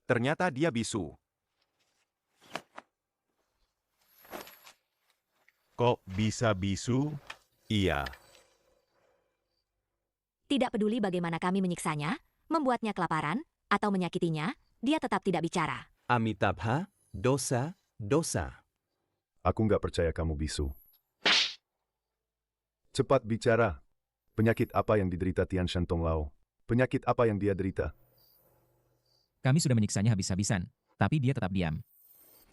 Ternyata dia bisu. Kok bisa bisu? Iya. Tidak peduli bagaimana kami menyiksanya, membuatnya kelaparan, atau menyakitinya, dia tetap tidak bicara. Amitabha, dosa, dosa. Aku nggak percaya kamu bisu. Cepat bicara. Penyakit apa yang diderita Tian Shan Tong Lao? Penyakit apa yang dia derita? Kami sudah menyiksanya habis-habisan, tapi dia tetap diam.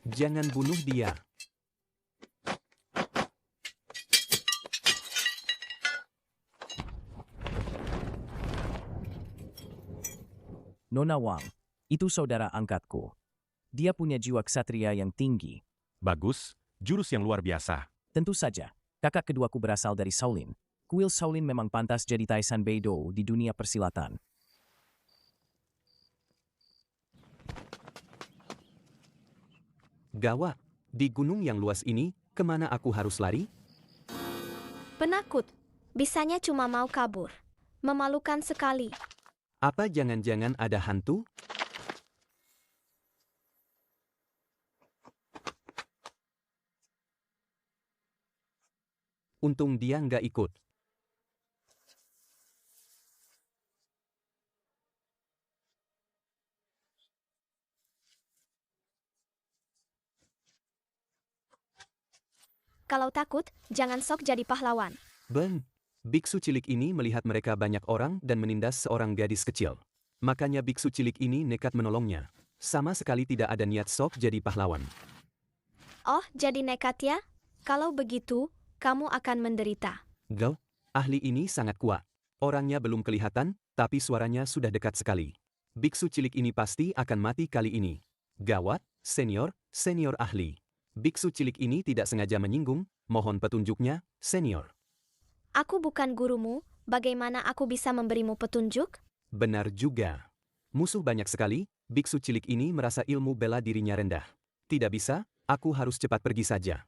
Jangan bunuh dia. Nona Wang, itu saudara angkatku. Dia punya jiwa ksatria yang tinggi. Bagus, jurus yang luar biasa. Tentu saja, kakak keduaku berasal dari Shaolin. Kuil Shaolin memang pantas jadi Taisan Beidou di dunia persilatan. Gawat, di gunung yang luas ini, kemana aku harus lari? Penakut. Bisanya cuma mau kabur. Memalukan sekali. Apa jangan-jangan ada hantu? Untung dia nggak ikut. Kalau takut, jangan sok jadi pahlawan. Ben, biksu cilik ini melihat mereka banyak orang dan menindas seorang gadis kecil. Makanya biksu cilik ini nekat menolongnya. Sama sekali tidak ada niat sok jadi pahlawan. Oh, jadi nekat ya? Kalau begitu, kamu akan menderita. Gau, ahli ini sangat kuat. Orangnya belum kelihatan, tapi suaranya sudah dekat sekali. Biksu cilik ini pasti akan mati kali ini. Gawat, senior ahli. Biksu cilik ini tidak sengaja menyinggung, mohon petunjuknya, senior. Aku bukan gurumu, bagaimana aku bisa memberimu petunjuk? Benar juga. Musuh banyak sekali, biksu cilik ini merasa ilmu bela dirinya rendah. Tidak bisa, aku harus cepat pergi saja.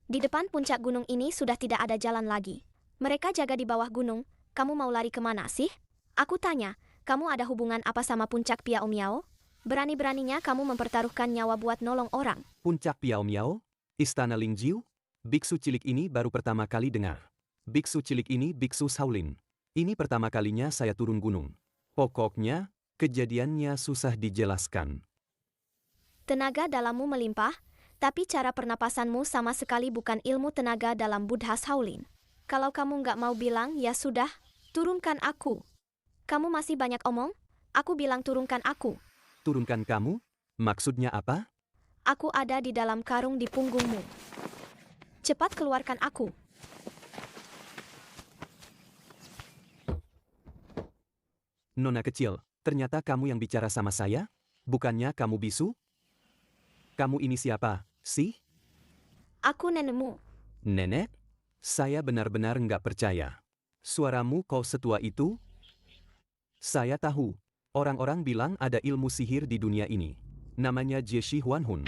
Di depan puncak gunung ini sudah tidak ada jalan lagi. Mereka jaga di bawah gunung, kamu mau lari kemana sih? Aku tanya, kamu ada hubungan apa sama puncak Piao Miao? Berani-beraninya kamu mempertaruhkan nyawa buat nolong orang. Puncak Piao Miao? Istana Lingjiu? Biksu cilik ini baru pertama kali dengar. Biksu cilik ini biksu Shaolin. Ini pertama kalinya saya turun gunung. Pokoknya, kejadiannya susah dijelaskan. Tenaga dalammu melimpah, tapi cara pernapasanmu sama sekali bukan ilmu tenaga dalam Buddha Shaolin. Kalau kamu nggak mau bilang, ya sudah, turunkan aku. Kamu masih banyak omong? Aku bilang turunkan aku. Turunkan kamu? Maksudnya apa? Aku ada di dalam karung di punggungmu. Cepat keluarkan aku. Nona kecil, ternyata kamu yang bicara sama saya? Bukannya kamu bisu? Kamu ini siapa, sih? Aku nenekmu. Nenek? Saya benar-benar nggak percaya. Suaramu kau setua itu? Saya tahu. Orang-orang bilang ada ilmu sihir di dunia ini. Namanya Jieshi Huanhun.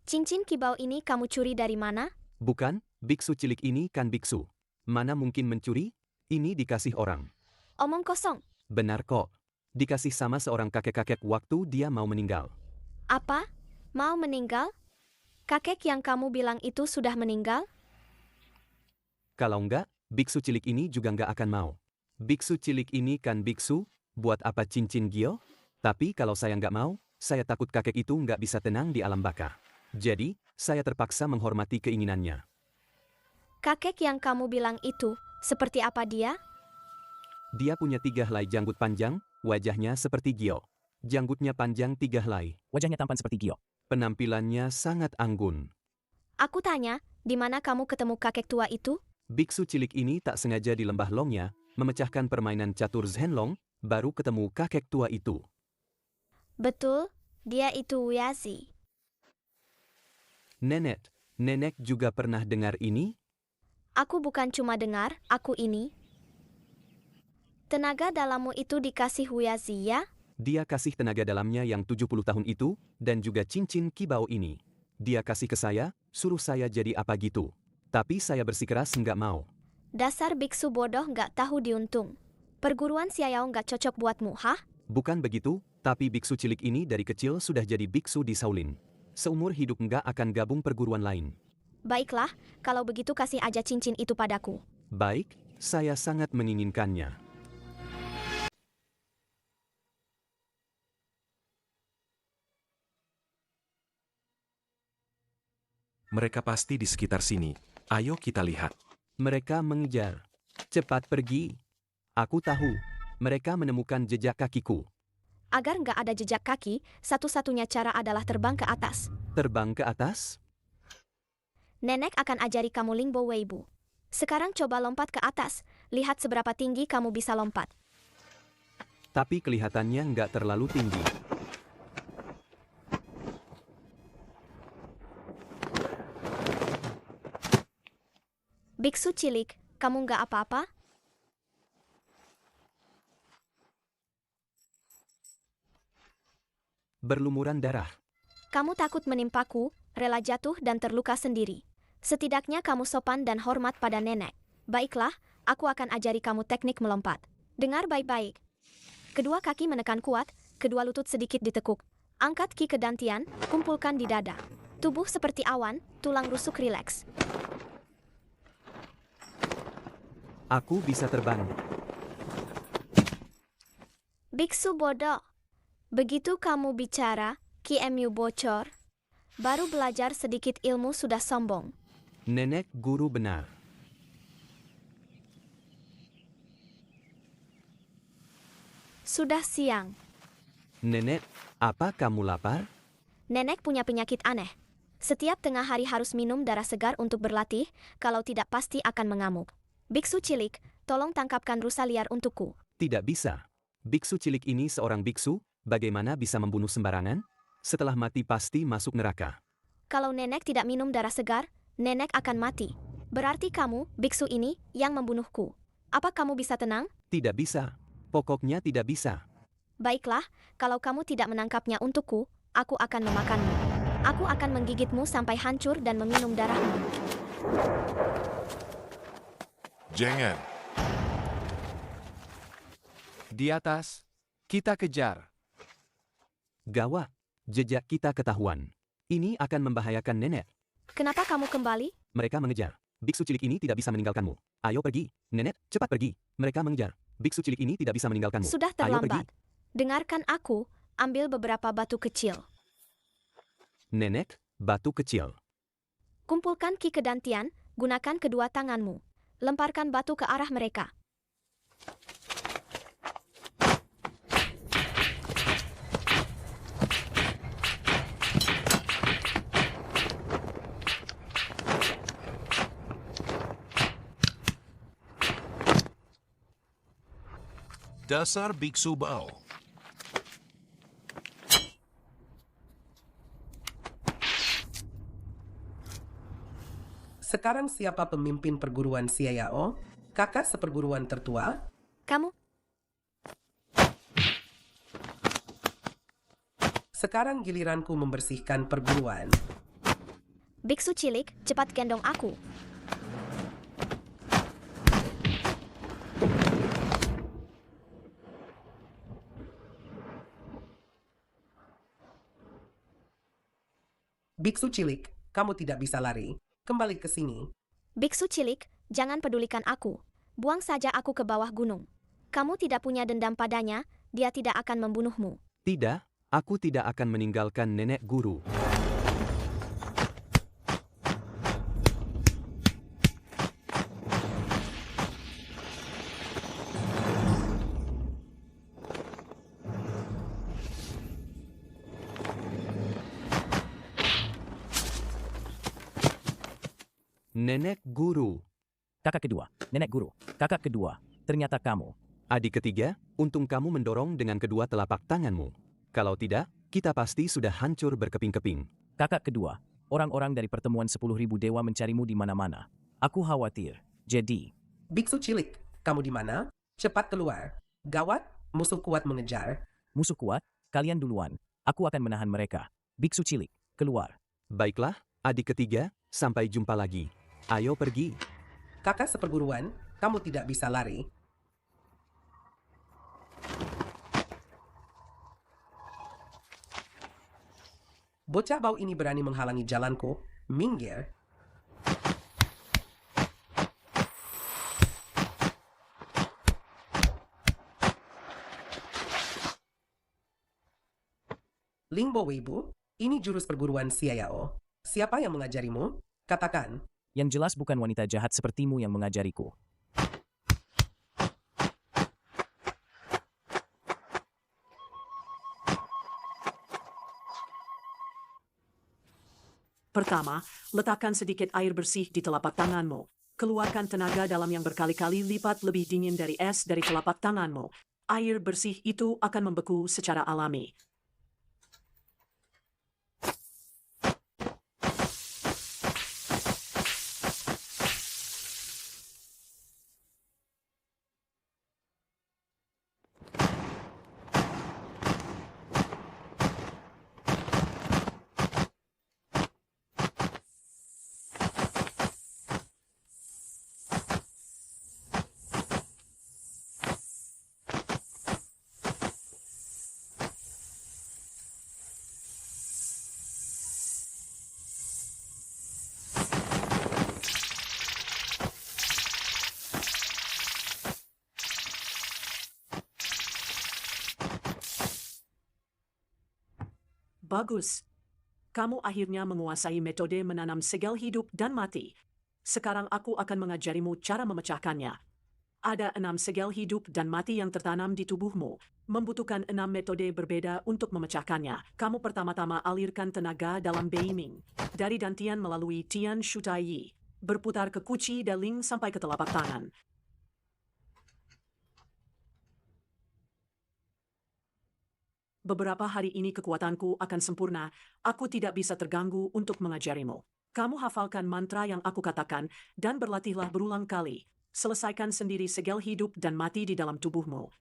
Cincin kibau ini kamu curi dari mana? Bukan, biksu cilik ini kan biksu. Mana mungkin mencuri? Ini dikasih orang. Omong kosong. Benar kok. Dikasih sama seorang kakek-kakek waktu dia mau meninggal. Apa? Mau meninggal? Kakek yang kamu bilang itu sudah meninggal? Kalau enggak, biksu cilik ini juga enggak akan mau. Biksu cilik ini kan biksu, buat apa cincin gio? Tapi kalau saya enggak mau, saya takut kakek itu enggak bisa tenang di alam baka. Jadi, saya terpaksa menghormati keinginannya. Kakek yang kamu bilang itu, seperti apa dia? Dia punya 3 helai janggut panjang, wajahnya seperti gio. Janggutnya panjang 3 helai. Wajahnya tampan seperti Gio. Penampilannya sangat anggun. Aku tanya, di mana kamu ketemu kakek tua itu? Biksu cilik ini tak sengaja di lembah Longnya, memecahkan permainan catur Zhenlong, baru ketemu kakek tua itu. Betul, dia itu Wuyazi. Nenek juga pernah dengar ini? Aku bukan cuma dengar, aku ini. Tenaga dalammu itu dikasih Wuyazi ya? Dia kasih tenaga dalamnya yang 70 tahun itu, dan juga cincin kibau ini. Dia kasih ke saya, suruh saya jadi apa gitu. Tapi saya bersikeras nggak mau. Dasar biksu bodoh nggak tahu diuntung. Perguruan Xiao nggak cocok buatmu, hah? Bukan begitu, tapi biksu cilik ini dari kecil sudah jadi biksu di Shaolin. Seumur hidup nggak akan gabung perguruan lain. Baiklah, kalau begitu kasih aja cincin itu padaku. Baik, saya sangat menginginkannya. Mereka pasti di sekitar sini. Ayo kita lihat. Mereka mengejar. Cepat pergi. Aku tahu. Mereka menemukan jejak kakiku. Agar nggak ada jejak kaki, satu-satunya cara adalah terbang ke atas. Terbang ke atas? Nenek akan ajari kamu Lingbo Weibo. Sekarang coba lompat ke atas. Lihat seberapa tinggi kamu bisa lompat. Tapi kelihatannya nggak terlalu tinggi. Biksu cilik, kamu nggak apa-apa? Berlumuran darah. Kamu takut menimpaku, rela jatuh dan terluka sendiri. Setidaknya kamu sopan dan hormat pada nenek. Baiklah, aku akan ajari kamu teknik melompat. Dengar baik-baik. Kedua kaki menekan kuat, kedua lutut sedikit ditekuk. Angkat ki ke dantian, kumpulkan di dada. Tubuh seperti awan, tulang rusuk rileks. Aku bisa terbang. Biksu bodoh. Begitu kamu bicara, Ki-mu bocor. Baru belajar sedikit ilmu sudah sombong. Nenek guru benar. Sudah siang. Nenek, apa kamu lapar? Nenek punya penyakit aneh. Setiap tengah hari harus minum darah segar untuk berlatih, kalau tidak pasti akan mengamuk. Biksu cilik, tolong tangkapkan rusa liar untukku. Tidak bisa. Biksu cilik ini seorang biksu, bagaimana bisa membunuh sembarangan? Setelah mati pasti masuk neraka. Kalau nenek tidak minum darah segar, nenek akan mati. Berarti kamu, biksu ini, yang membunuhku. Apa kamu bisa tenang? Tidak bisa. Pokoknya tidak bisa. Baiklah, kalau kamu tidak menangkapnya untukku, aku akan memakanmu. Aku akan menggigitmu sampai hancur dan meminum darahmu. Jangan. Di atas, kita kejar. Gawat, jejak kita ketahuan. Ini akan membahayakan nenek. Kenapa kamu kembali? Mereka mengejar. Biksu cilik ini tidak bisa meninggalkanmu. Ayo pergi. Nenek, cepat pergi. Mereka mengejar. Biksu cilik ini tidak bisa meninggalkanmu. Sudah Ayo terlambat. pergi. Dengarkan aku, ambil beberapa batu kecil. Nenek, batu kecil. Kumpulkan ki kedantian, gunakan kedua tanganmu. Lemparkan batu ke arah mereka. Dasar biksu bau. Sekarang siapa pemimpin perguruan Xiao? Kakak seperguruan tertua? Kamu? Sekarang giliranku membersihkan perguruan. Biksu cilik, cepat gendong aku. Biksu cilik, kamu tidak bisa lari. Kembali ke sini. Biksu cilik, jangan pedulikan aku. Buang saja aku ke bawah gunung. Kamu tidak punya dendam padanya, dia tidak akan membunuhmu. Tidak, aku tidak akan meninggalkan nenek guru. Nenek guru. Kakak kedua, nenek guru. Kakak kedua, ternyata kamu. Adik ketiga, untung kamu mendorong dengan kedua telapak tanganmu. Kalau tidak, kita pasti sudah hancur berkeping-keping. Kakak kedua, orang-orang dari pertemuan 10.000 dewa mencarimu di mana-mana. Aku khawatir. Jadi, Biksu cilik, kamu di mana? Cepat keluar. Gawat, musuh kuat mengejar. musuh kuat, kalian duluan. Aku akan menahan mereka. Biksu cilik, keluar. Baiklah, adik ketiga, sampai jumpa lagi. Ayo pergi. Kakak seperguruan, Kamu tidak bisa lari. Bocah bau ini berani menghalangi jalanku. Minggir. Lingbo Weibo, ini jurus perburuan Xiao. Siapa yang mengajarimu? Katakan. Yang jelas bukan wanita jahat sepertimu yang mengajariku. Pertama, letakkan sedikit air bersih di telapak tanganmu. Keluarkan tenaga dalam yang berkali-kali lipat lebih dingin dari es dari telapak tanganmu. Air bersih itu akan membeku secara alami. Bagus. Kamu akhirnya menguasai metode menanam segel hidup dan mati. Sekarang aku akan mengajarimu cara memecahkannya. Ada 6 segel hidup dan mati yang tertanam di tubuhmu. Membutuhkan 6 metode berbeda untuk memecahkannya. Kamu pertama-tama alirkan tenaga dalam Beiming. Dari Dantian melalui Tian Shutai. Berputar ke Kuci Daling sampai ke telapak tangan. Beberapa hari ini kekuatanku akan sempurna. Aku tidak bisa terganggu untuk mengajarimu. Kamu hafalkan mantra yang aku katakan dan berlatihlah berulang kali. Selesaikan sendiri segel hidup dan mati di dalam tubuhmu.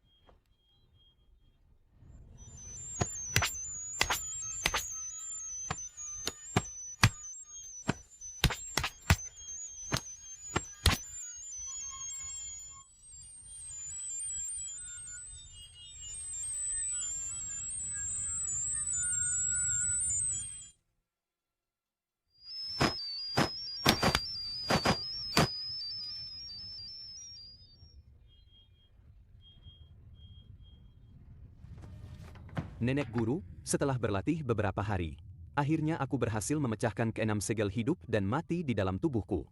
Nenek guru, setelah berlatih beberapa hari, akhirnya aku berhasil memecahkan ke-6 segel hidup dan mati di dalam tubuhku.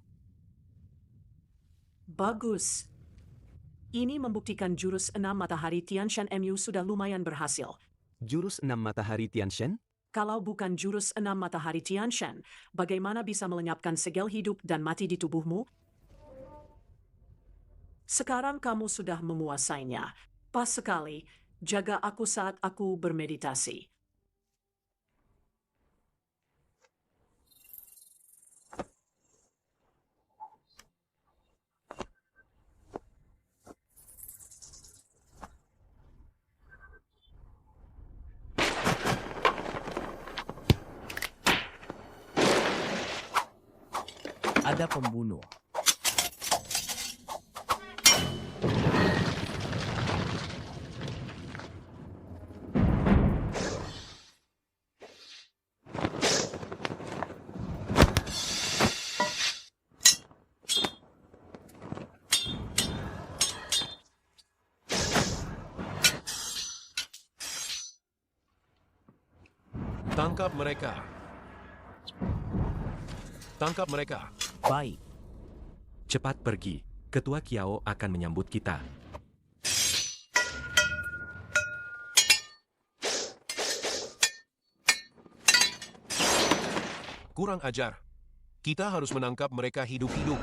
Bagus. Ini membuktikan jurus 6 matahari Tianshan MU sudah lumayan berhasil. Jurus 6 matahari Tianshan? Kalau bukan jurus 6 matahari Tianshan, bagaimana bisa melenyapkan segel hidup dan mati di tubuhmu? Sekarang kamu sudah menguasainya. Pas sekali. Jaga aku saat aku bermeditasi. Ada pembunuh. Tangkap mereka. Tangkap mereka. Baik. Cepat pergi. Ketua Kiao akan menyambut kita. Kurang ajar. Kita harus menangkap mereka hidup-hidup.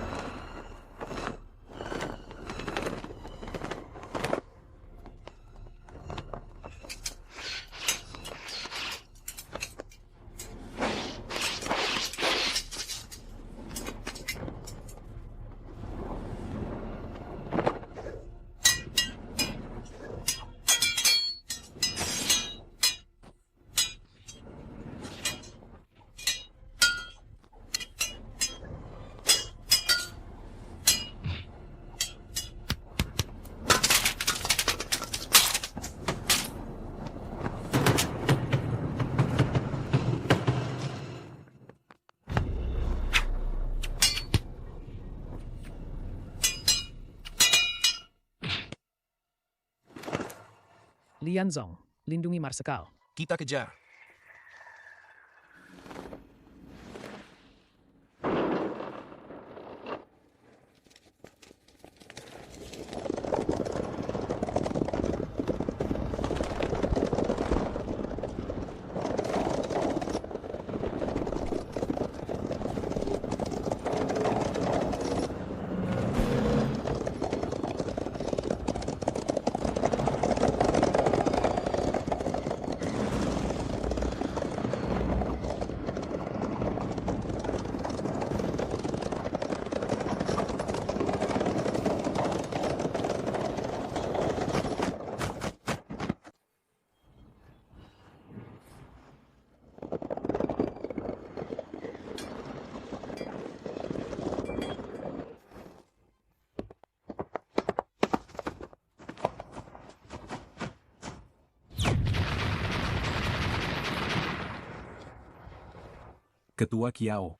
Lianzong, lindungi Marsekal. Kita kejar. Ketua Kiao.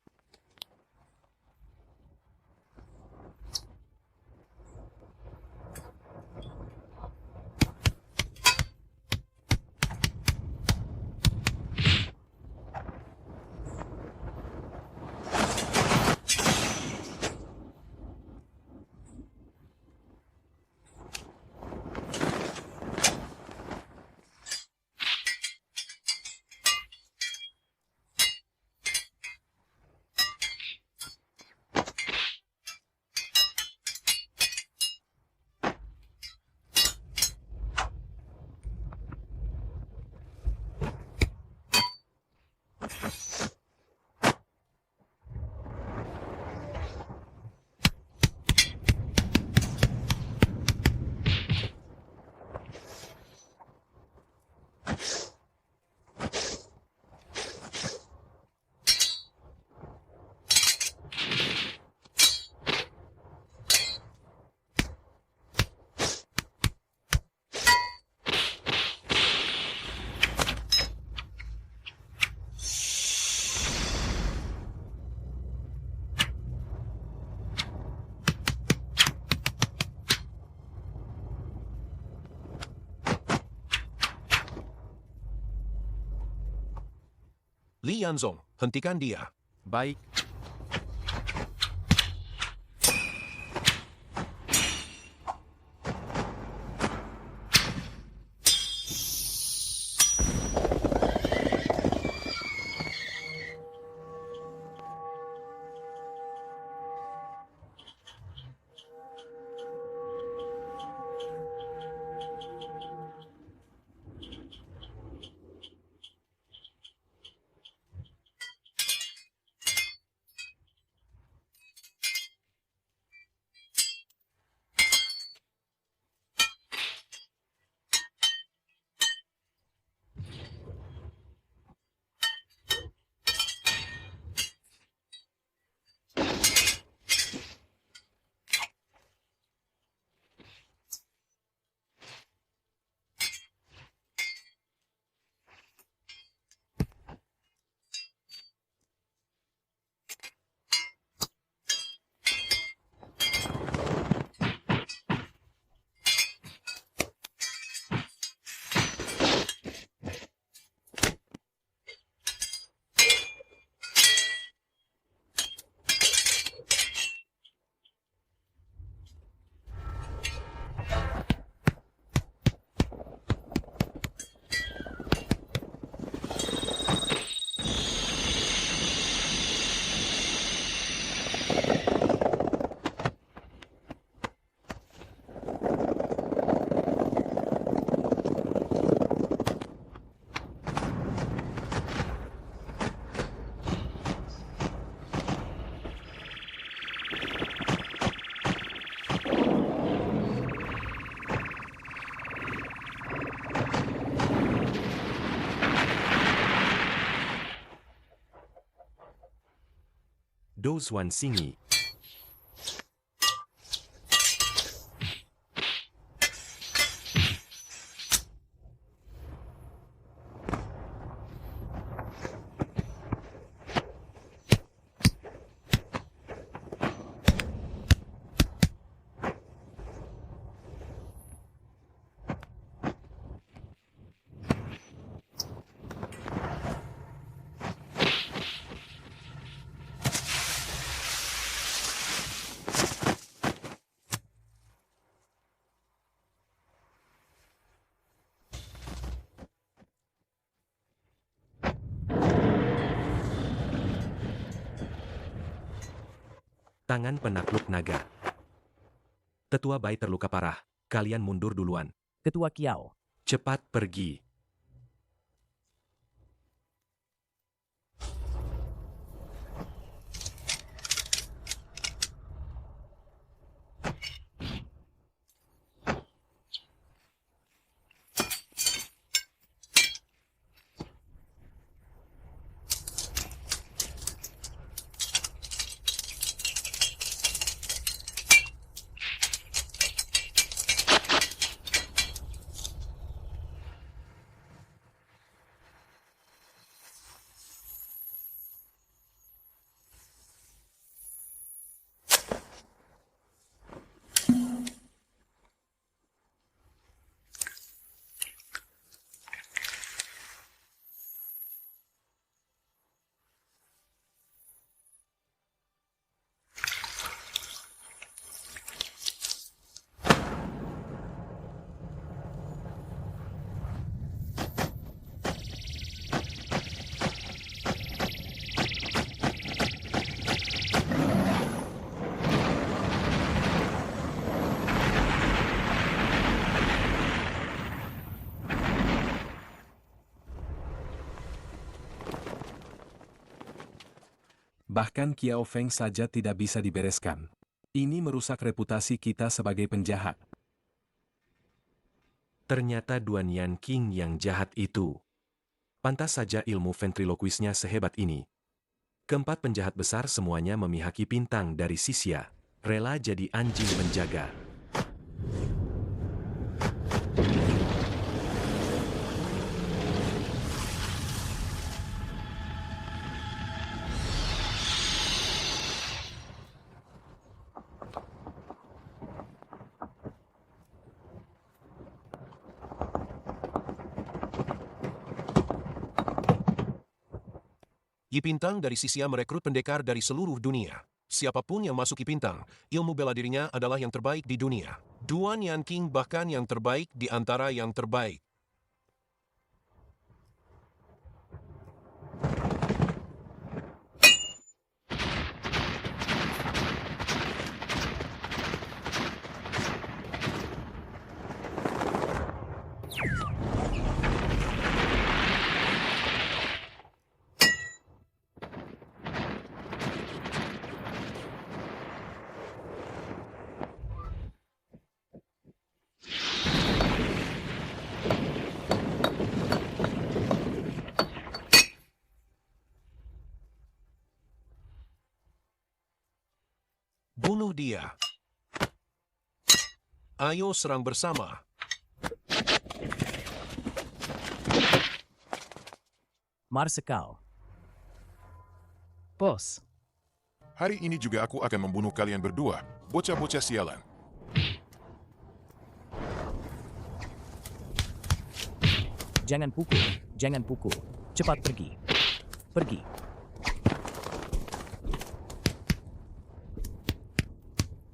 Li Yanzong, hentikan dia. Baik. Dozwan Singi. Tangan penakluk naga. Tetua Bai terluka parah. Kalian mundur duluan. Ketua Kiao. Cepat pergi. Bahkan Kiao Feng saja tidak bisa dibereskan. Ini merusak reputasi kita sebagai penjahat. Ternyata Duan Yan King yang jahat itu. Pantas saja ilmu ventriloquisnya sehebat ini. Keempat penjahat besar semuanya memihaki Pintang dari Sisia. Rela jadi anjing penjaga. Yi Pintang dari Sisia merekrut pendekar dari seluruh dunia. Siapapun yang masuk Yi Pintang, ilmu bela dirinya adalah yang terbaik di dunia. Duan Yan King bahkan yang terbaik di antara yang terbaik. Bunuh dia. Ayo serang bersama. Marsekal. Bos. Hari ini juga aku akan membunuh kalian berdua, bocah-bocah sialan. Jangan pukul, jangan pukul. Cepat pergi. Pergi.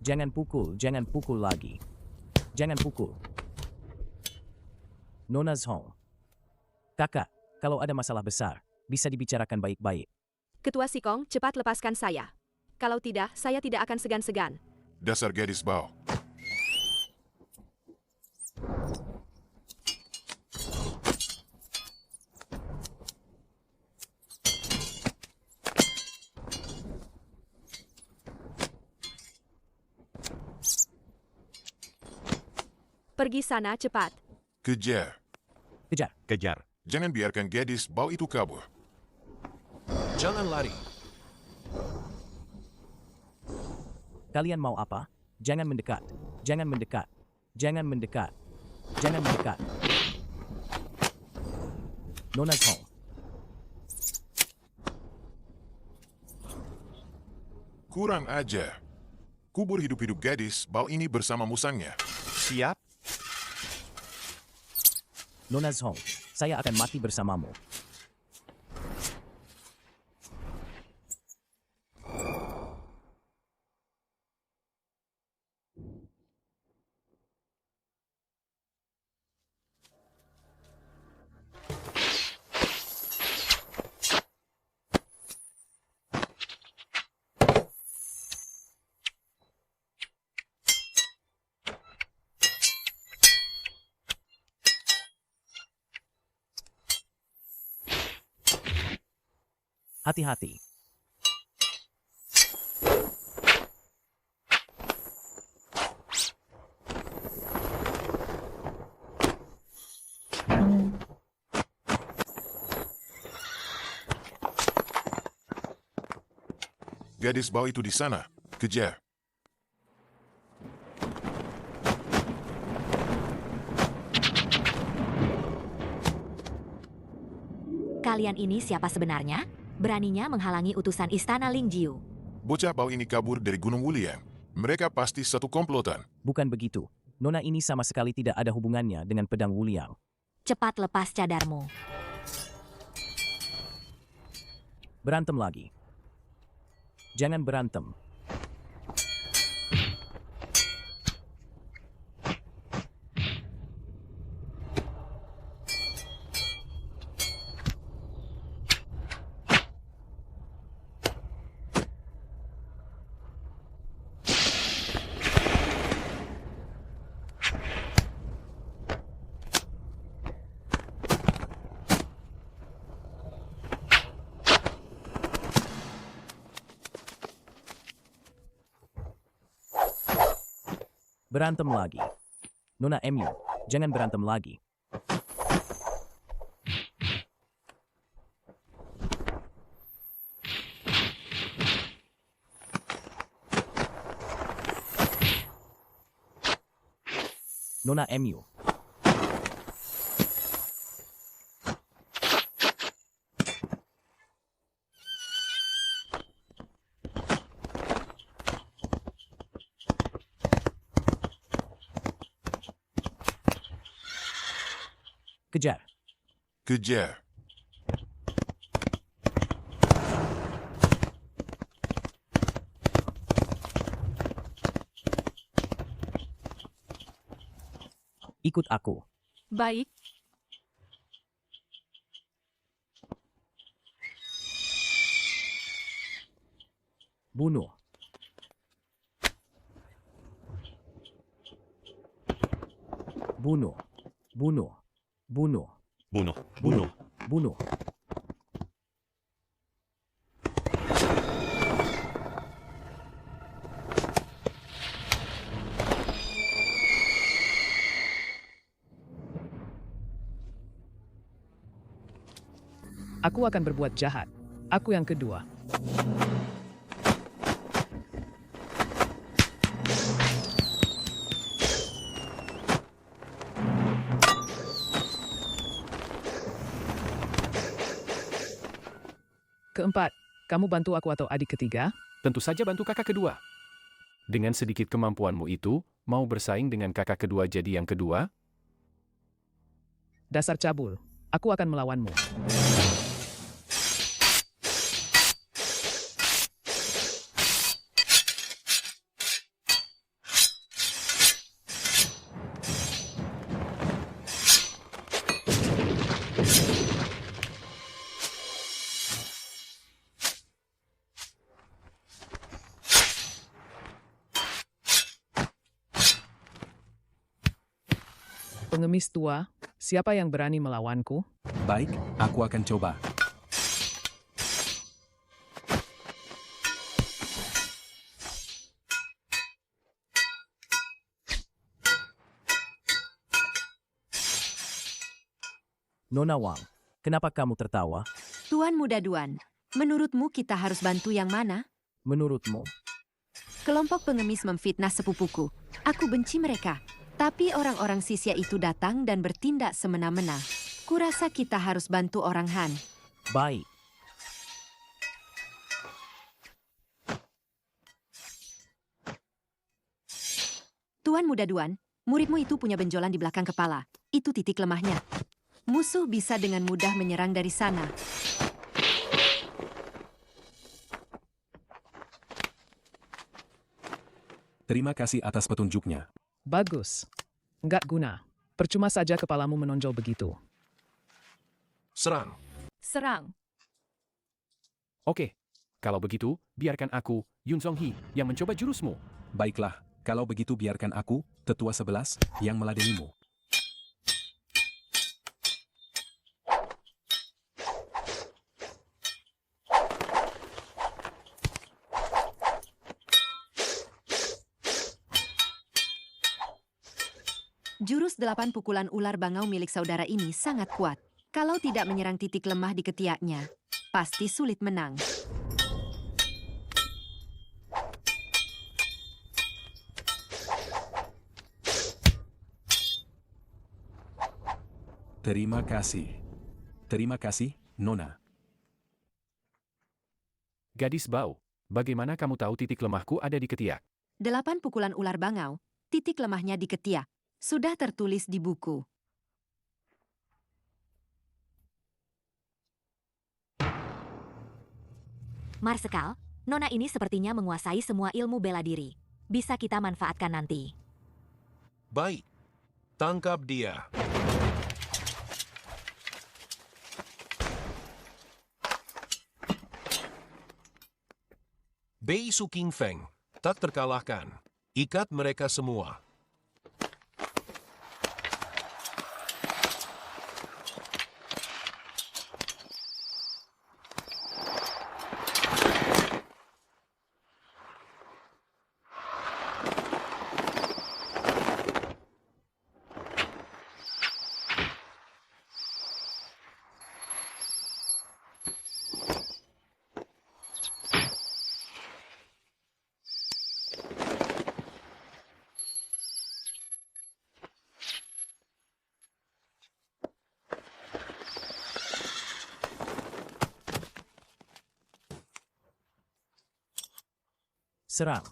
Jangan pukul lagi. Jangan pukul. Nona Zhong. Kakak, kalau ada masalah besar, bisa dibicarakan baik-baik. Ketua Sikong, cepat lepaskan saya. Kalau tidak, saya tidak akan segan-segan. Dasar gadis bau. Pergi sana cepat. Kejar. Kejar. Kejar. Jangan biarkan gadis bau itu kabur. Jangan lari. Kalian mau apa? Jangan mendekat. Jangan mendekat. Jangan mendekat. Jangan mendekat. Nona Zhong. Kurang ajar. Kubur hidup-hidup gadis bau ini bersama musangnya. Siap. Nona Zhong, saya akan mati bersamamu. Hati-hati. Gadis bau itu di sana. Kejar. Kalian ini siapa sebenarnya? Beraninya menghalangi utusan istana Lingjiu. Bocah bau ini kabur dari Gunung Wuliang. Mereka pasti satu komplotan. Bukan begitu. Nona ini sama sekali tidak ada hubungannya dengan pedang Wuliang. Cepat lepas cadarmu. Berantem lagi. Jangan berantem. Berantem lagi. Nona MU, jangan berantem lagi. Nona MU. Kejar. Kejar. Ikut aku. Baik. Bunuh. Bunuh. Bunuh. Bunuh. Bunuh. Bunuh. Bunuh. Aku akan berbuat jahat. Aku yang kedua. Keempat, kamu bantu aku atau adik ketiga? Tentu saja bantu kakak kedua. Dengan sedikit kemampuanmu itu, mau bersaing dengan kakak kedua jadi yang kedua? Dasar cabul, aku akan melawanmu. Pengemis tua, siapa yang berani melawanku? Baik, aku akan coba. Nona Wang, kenapa kamu tertawa? Tuan Muda Duan, menurutmu kita harus bantu yang mana? Menurutmu? Kelompok pengemis memfitnah sepupuku. Aku benci mereka. Tapi orang-orang Sisia itu datang dan bertindak semena-mena. Kurasa kita harus bantu orang Han. Baik. Tuan Muda Duan, muridmu itu punya benjolan di belakang kepala. Itu titik lemahnya. Musuh bisa dengan mudah menyerang dari sana. Terima kasih atas petunjuknya. Bagus. Enggak guna. Percuma saja kepalamu menonjol begitu. Serang. Serang. Oke, kalau begitu, biarkan aku, Yun Song Hee, yang mencoba jurusmu. Baiklah, kalau begitu biarkan aku, Tetua 11, yang meladenimu. Jurus 8 pukulan ular bangau milik saudara ini sangat kuat. Kalau tidak menyerang titik lemah di ketiaknya, pasti sulit menang. Terima kasih. Terima kasih, Nona. Gadis bau, bagaimana kamu tahu titik lemahku ada di ketiak? 8 pukulan ular bangau, titik lemahnya di ketiak. Sudah tertulis di buku. Marsekal, Nona ini sepertinya menguasai semua ilmu bela diri. Bisa kita manfaatkan nanti. Baik, tangkap dia. Bei Su King Feng, tak terkalahkan. Ikat mereka semua. Serang.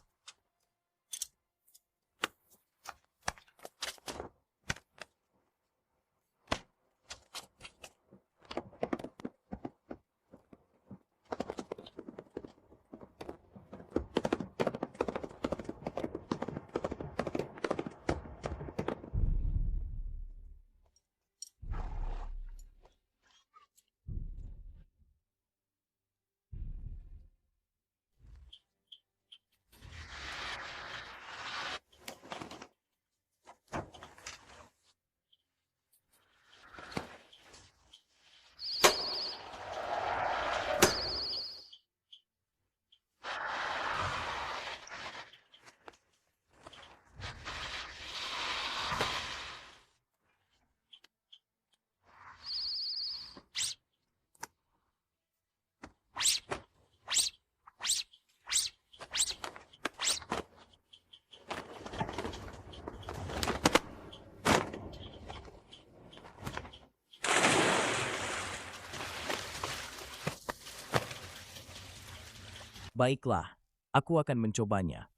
Baiklah, aku akan mencobanya.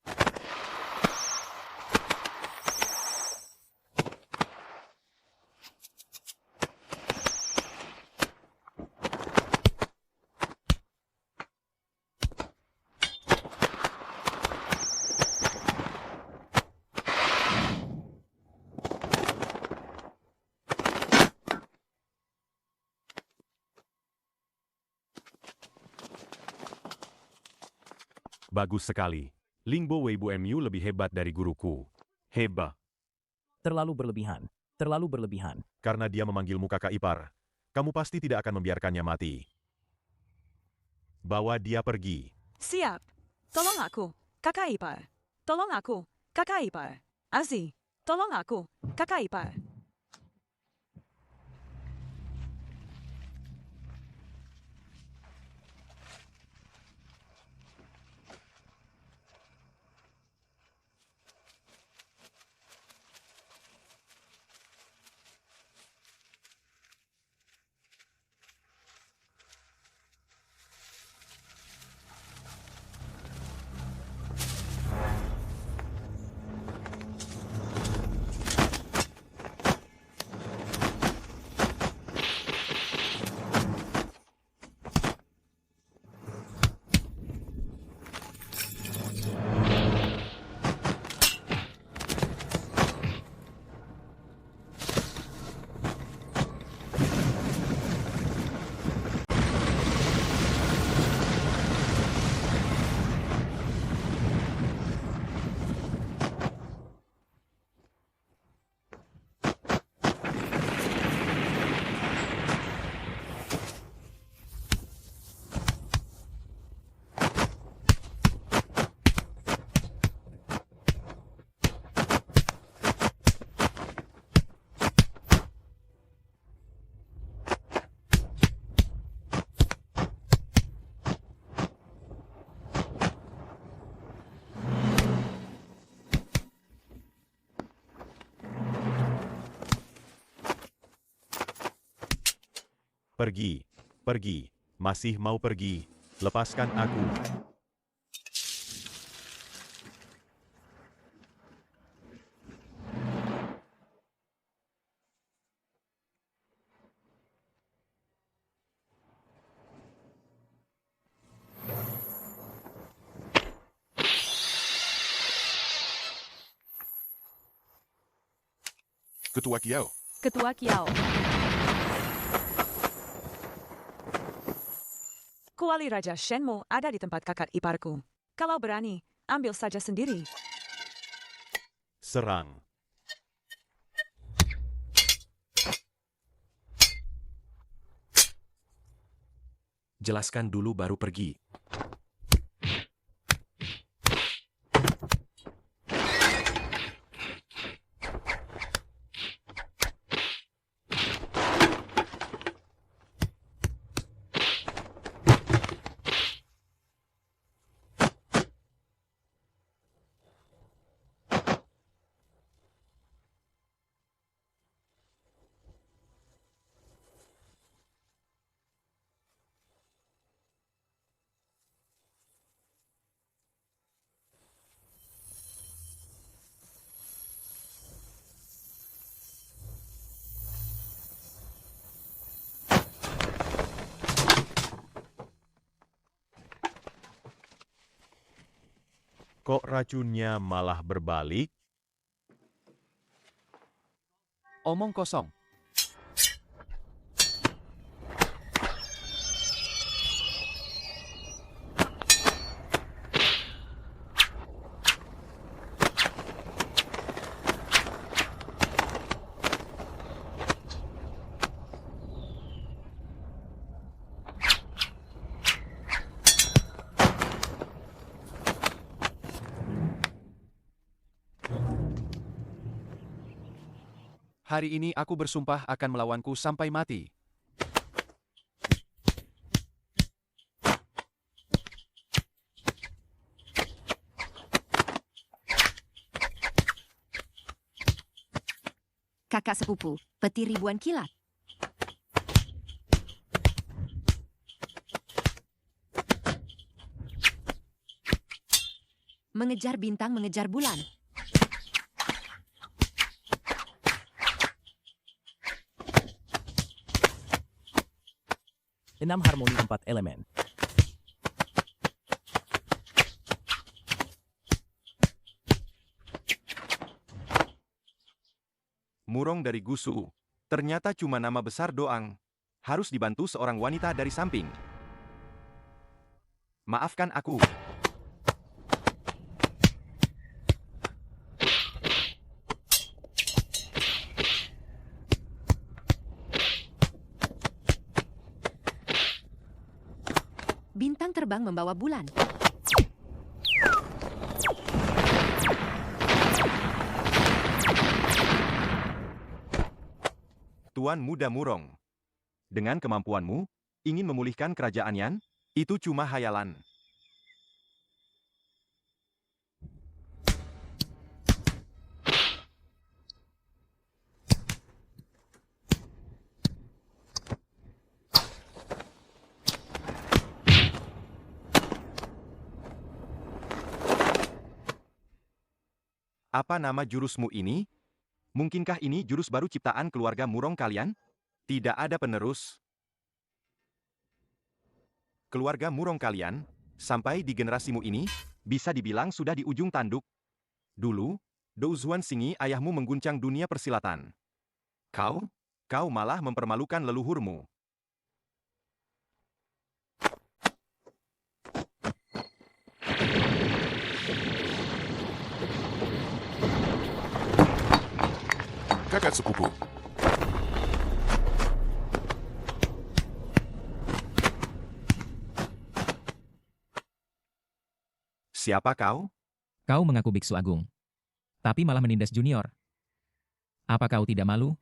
Bagus sekali. Lingbo Weibo Mu lebih hebat dari guruku. Hebat. Terlalu berlebihan. Terlalu berlebihan. Karena dia memanggilmu kakak ipar, kamu pasti tidak akan membiarkannya mati. Bawa dia pergi. Siap. Tolong aku, kakak ipar. Tolong aku, kakak ipar. Azi, tolong aku, kakak ipar. Pergi, pergi, masih mau pergi, lepaskan aku. Ketua Kiao. Ketua Kiao. Kuali Raja Shenmo ada di tempat kakak iparku. Kalau berani, ambil saja sendiri. Serang. Jelaskan dulu baru pergi. Kok racunnya malah berbalik? Omong kosong. Hari ini aku bersumpah akan melawanku sampai mati. Kakak sepupu, peti ribuan kilat. Mengejar bintang, mengejar bulan. Enam harmoni 4 elemen. Murong dari Gusu. Ternyata cuma nama besar doang. Harus dibantu seorang wanita dari samping. Maafkan aku. Bintang terbang membawa bulan. Tuan Muda Murong. Dengan kemampuanmu, ingin memulihkan kerajaan Yan? Itu cuma hayalan. Apa nama jurusmu ini? Mungkinkah ini jurus baru ciptaan keluarga Murong kalian? Tidak ada penerus. Keluarga Murong kalian, sampai di generasimu ini, bisa dibilang sudah di ujung tanduk. Dulu, Douzuan Singi ayahmu mengguncang dunia persilatan. Kau malah mempermalukan leluhurmu. Kakak sepupu. Siapa kau? Kau mengaku biksu agung, tapi malah menindas junior. Apa kau tidak malu?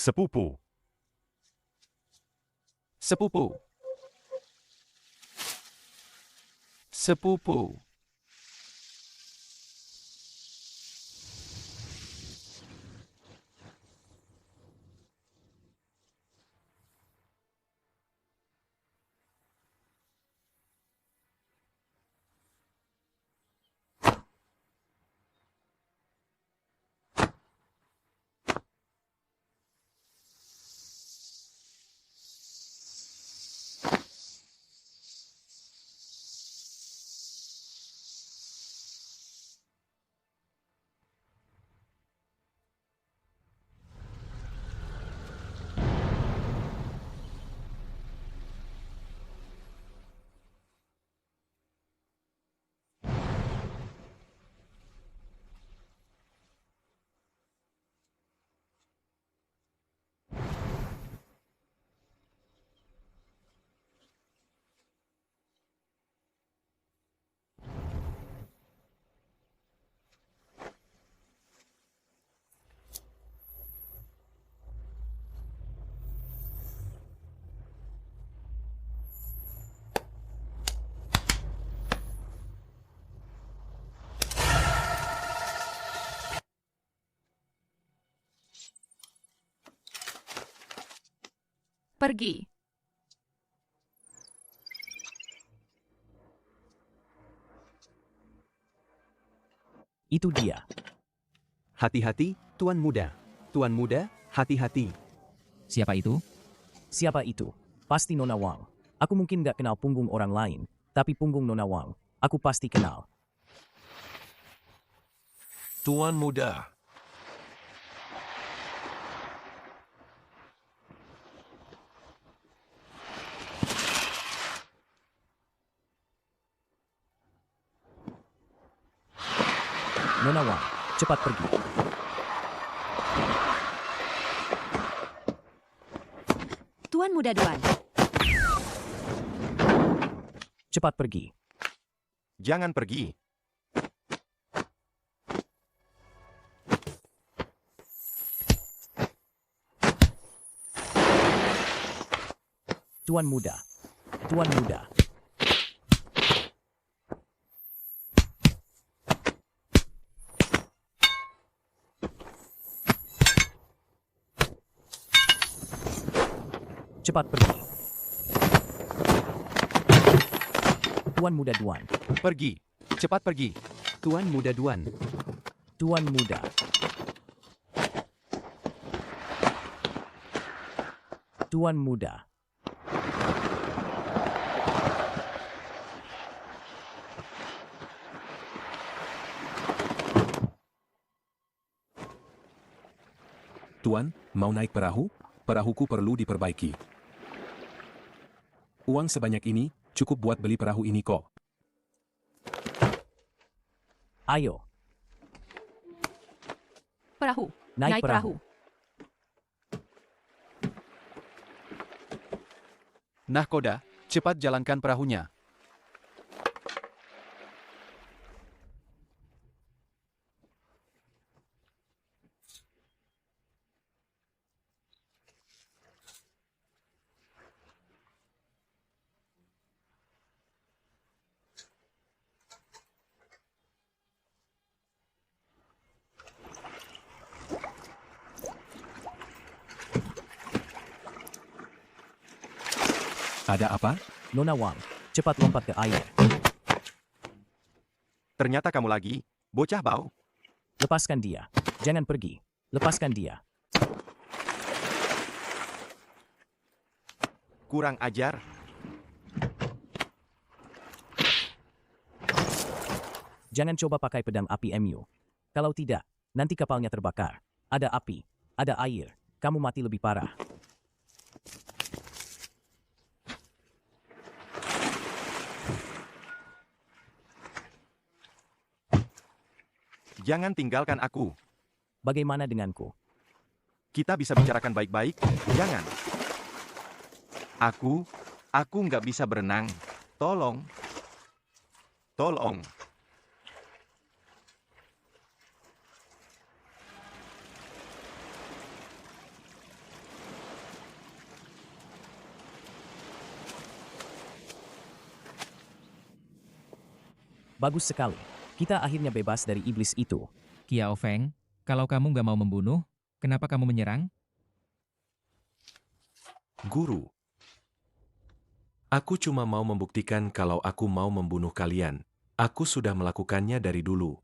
Sepupu. Sepupu. Sepupu. Pergi. Itu dia. Hati-hati, Tuan Muda. Tuan Muda, hati-hati. Siapa itu? Siapa itu? Pasti Nona Wang. Aku mungkin gak kenal punggung orang lain, tapi punggung Nona Wang, aku pasti kenal. Tuan Muda. Nona Wang, cepat pergi. Tuan Muda Duan. Cepat pergi. Jangan pergi. Tuan Muda. Tuan Muda. Cepat pergi. Tuan Muda Duan. Pergi. Cepat pergi. Tuan Muda Duan. Tuan Muda. Tuan Muda. Tuan, mau naik perahu? Perahuku perlu diperbaiki. Uang sebanyak ini cukup buat beli perahu ini kok. Ayo. Perahu. Naik perahu. Nahkoda, cepat jalankan perahunya. Ada apa? Nona Wang, cepat lompat ke air. Ternyata kamu lagi, bocah bau. Lepaskan dia. Jangan pergi. Lepaskan dia. Kurang ajar. Jangan coba pakai pedang api MU. Kalau tidak, nanti kapalnya terbakar. Ada api, ada air, kamu mati lebih parah. Jangan tinggalkan aku. Bagaimana denganku? Kita bisa bicarakan baik-baik, jangan. Aku nggak bisa berenang. Tolong. Tolong. Bagus sekali. Kita akhirnya bebas dari iblis itu. Kiao Feng, kalau kamu nggak mau membunuh, kenapa kamu menyerang? Guru, aku cuma mau membuktikan kalau aku mau membunuh kalian. Aku sudah melakukannya dari dulu.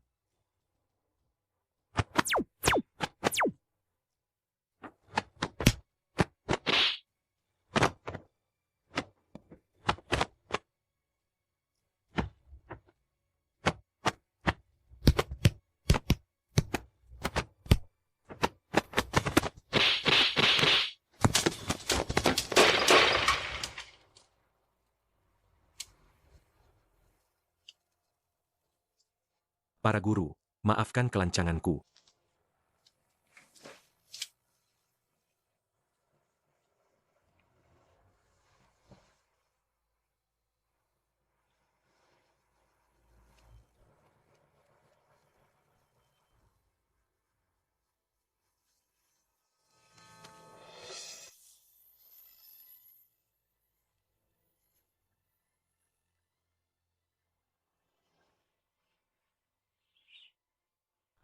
Para guru, maafkan kelancanganku.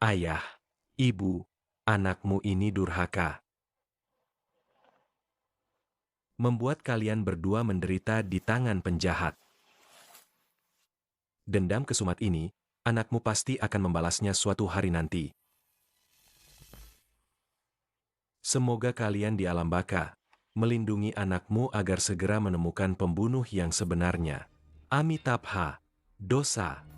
Ayah, ibu, anakmu ini durhaka. Membuat kalian berdua menderita di tangan penjahat. Dendam kesumat ini, anakmu pasti akan membalasnya suatu hari nanti. Semoga kalian di alam baka melindungi anakmu agar segera menemukan pembunuh yang sebenarnya. Amitabha, dosa.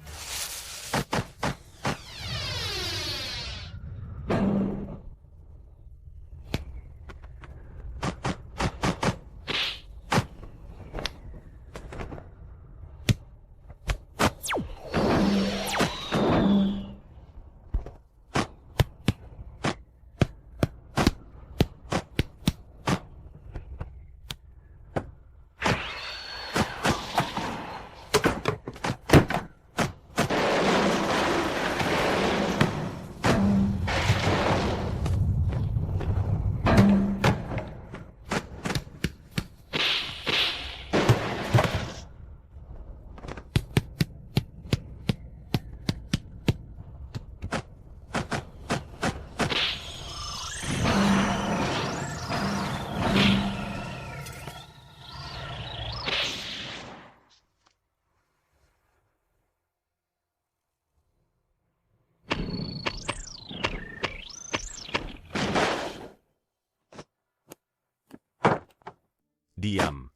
Diam.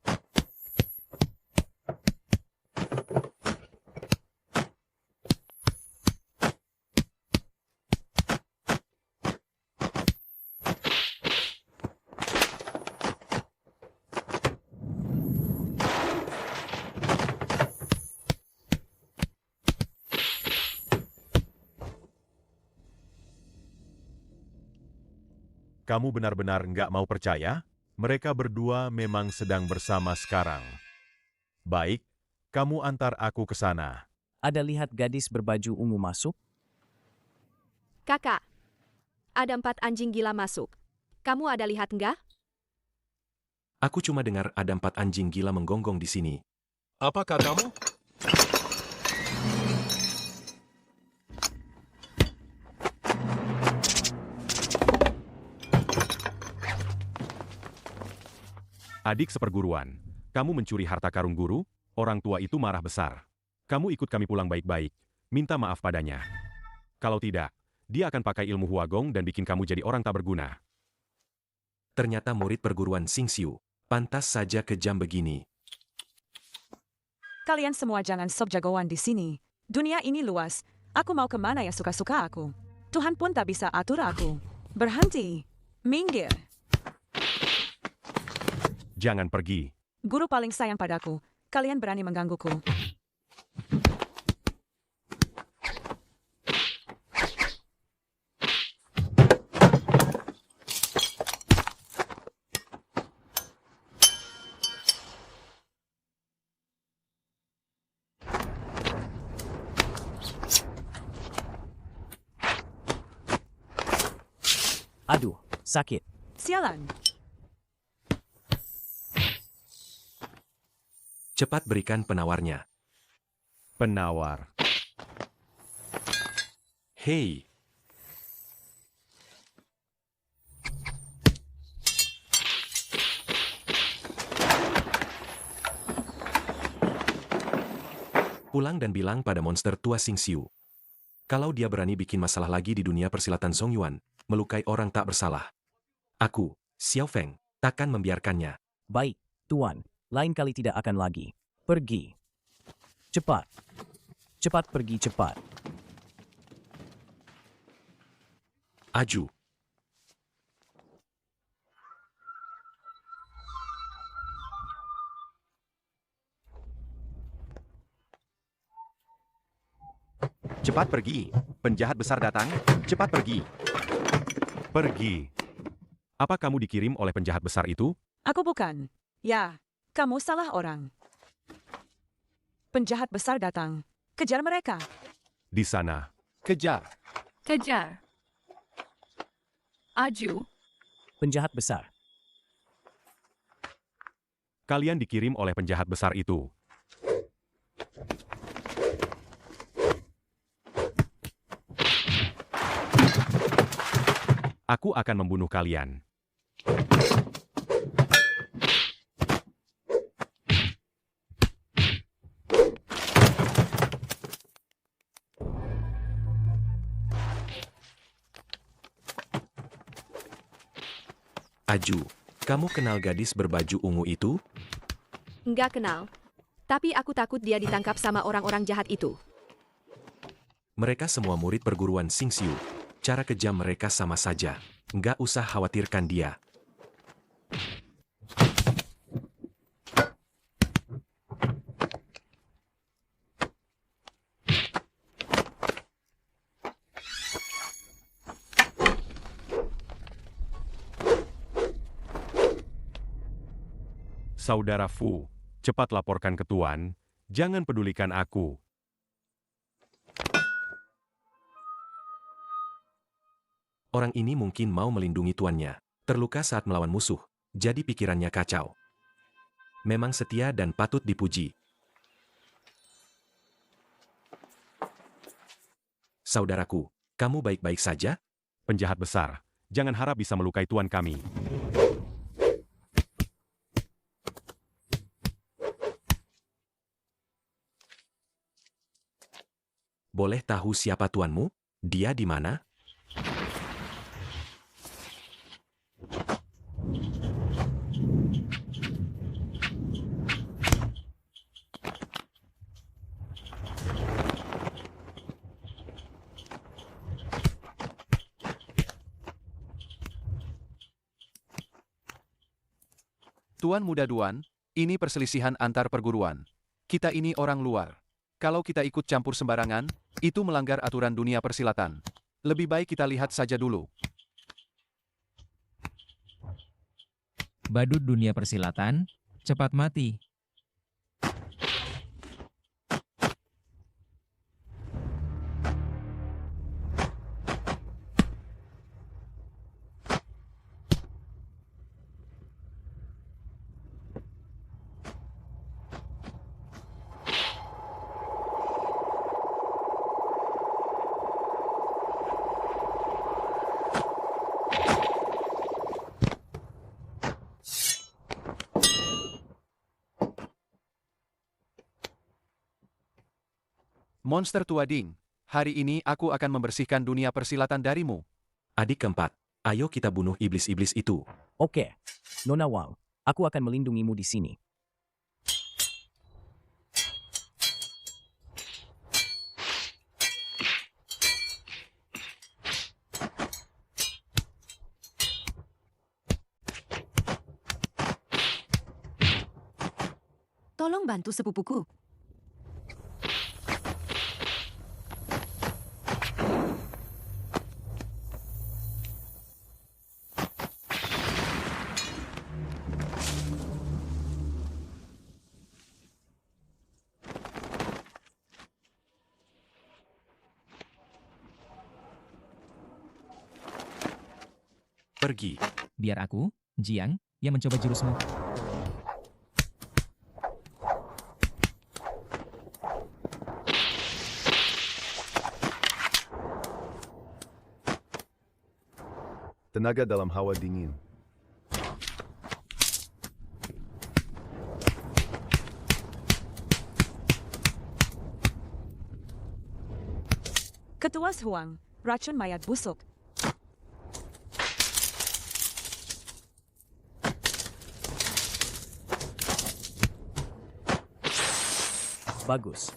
Kamu benar-benar nggak mau percaya? Mereka berdua memang sedang bersama sekarang. Baik, kamu antar aku ke sana. Ada lihat gadis berbaju ungu masuk? Kakak, ada 4 anjing gila masuk. Kamu ada lihat nggak? Aku cuma dengar ada 4 anjing gila menggonggong di sini. Apa katamu? Adik seperguruan, kamu mencuri harta karun guru, orang tua itu marah besar. Kamu ikut kami pulang baik-baik, minta maaf padanya. Kalau tidak, dia akan pakai ilmu Huagong dan bikin kamu jadi orang tak berguna. Ternyata murid perguruan Xingxiu, pantas saja kejam begini. Kalian semua jangan sob jagoan di sini. Dunia ini luas, aku mau kemana yang suka-suka aku. Tuhan pun tak bisa atur aku. Berhenti, minggir. Jangan pergi. Guru paling sayang padaku. Kalian berani menggangguku. Aduh, sakit. Sialan. Cepat berikan penawarnya. Penawar. Hei, pulang dan bilang pada monster tua Xing Xiu. Kalau dia berani bikin masalah lagi di dunia persilatan Zongyuan, melukai orang tak bersalah. Aku, Xiao Feng, takkan membiarkannya. Baik, Tuan. Lain kali tidak akan lagi. Pergi. Cepat. Cepat pergi cepat. Aju. Cepat pergi. Penjahat besar datang. Cepat pergi. Pergi. Apa kamu dikirim oleh penjahat besar itu? Aku bukan. Ya, kamu salah orang. Penjahat besar datang. Kejar mereka. Di sana. Kejar. Kejar. Aju. Penjahat besar. Kalian dikirim oleh penjahat besar itu. Aku akan membunuh kalian. Aju, kamu kenal gadis berbaju ungu itu? Nggak kenal. Tapi aku takut dia ditangkap sama orang-orang jahat itu. Mereka semua murid perguruan Xing Xiu. Cara kejam mereka sama saja. Nggak usah khawatirkan dia. Saudara Fu, cepat laporkan ke Tuan. Jangan pedulikan aku. Orang ini mungkin mau melindungi tuannya. Terluka saat melawan musuh, jadi pikirannya kacau. Memang setia dan patut dipuji. Saudaraku, kamu baik-baik saja? Penjahat besar, jangan harap bisa melukai tuan kami. Boleh tahu siapa tuanmu? Dia di mana? Tuan Muda Duan, ini perselisihan antar perguruan. Kita ini orang luar. Kalau kita ikut campur sembarangan, itu melanggar aturan dunia persilatan. Lebih baik kita lihat saja dulu. Badut dunia persilatan, cepat mati. Monster tua Ding, hari ini aku akan membersihkan dunia persilatan darimu. Adik keempat, ayo kita bunuh iblis-iblis itu. Oke, Nona Wang, aku akan melindungimu di sini. Tolong bantu sepupuku. Pergi. Biar aku, Jiang, yang mencoba jurusmu. Tenaga dalam hawa dingin. Ketua Huang, racun mayat busuk. Bagus.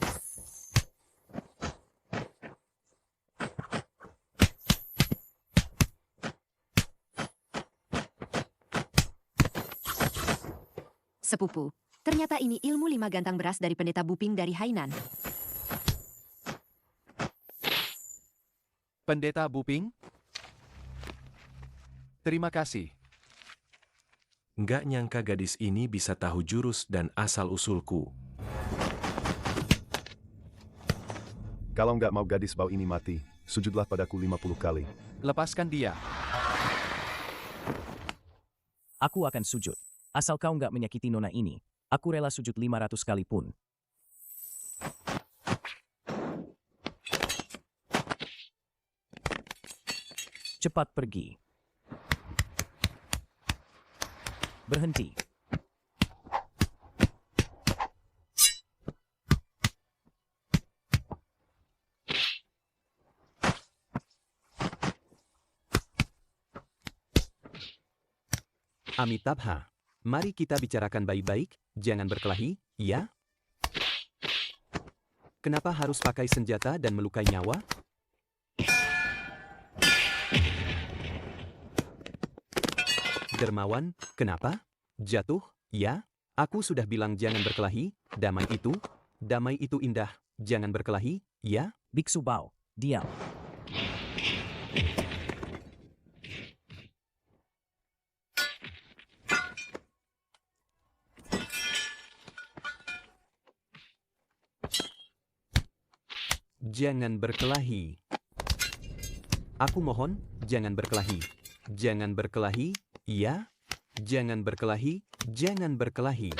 Sepupu, ternyata ini ilmu 5 gantang beras dari pendeta Buping dari Hainan. Pendeta Buping? Terima kasih. Nggak nyangka gadis ini bisa tahu jurus dan asal-usulku. Kalau nggak mau gadis bau ini mati, sujudlah padaku 50 kali. Lepaskan dia. Aku akan sujud. Asal kau nggak menyakiti nona ini, aku rela sujud 500 kali pun. Cepat pergi. Berhenti. Amitabha, mari kita bicarakan baik-baik, jangan berkelahi, ya? Kenapa harus pakai senjata dan melukai nyawa? Dermawan, kenapa? Jatuh, ya? Aku sudah bilang jangan berkelahi, damai itu indah, jangan berkelahi, ya? Biksu Bao, diam. Jangan berkelahi. Aku mohon, jangan berkelahi. Jangan berkelahi, ya? Jangan berkelahi, jangan berkelahi.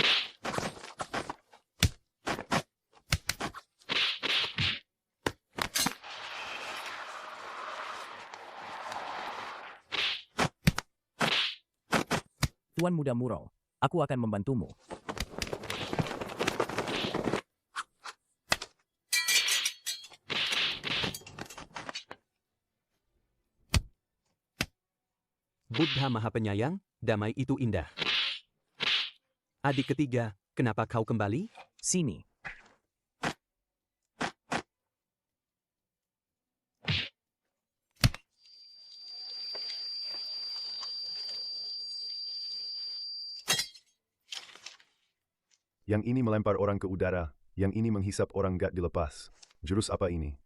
Tuan Muda Muro, aku akan membantumu. Buddha Maha Penyayang, damai itu indah. Adik ketiga, kenapa kau kembali? Sini. Yang ini melempar orang ke udara, yang ini menghisap orang gak dilepas. Jurus apa ini?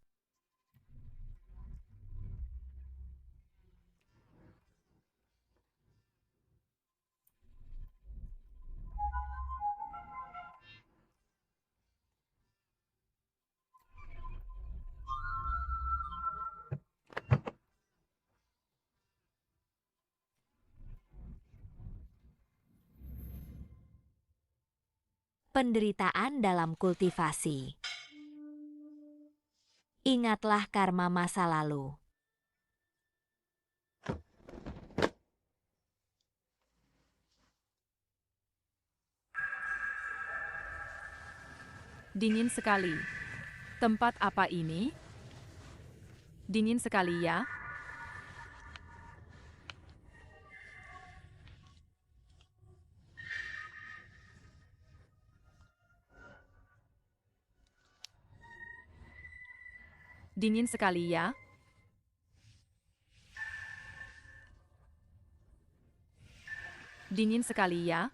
Penderitaan dalam kultivasi. Ingatlah karma masa lalu. Dingin sekali. Tempat apa ini? Dingin sekali ya. Dingin sekali ya. Dingin sekali ya.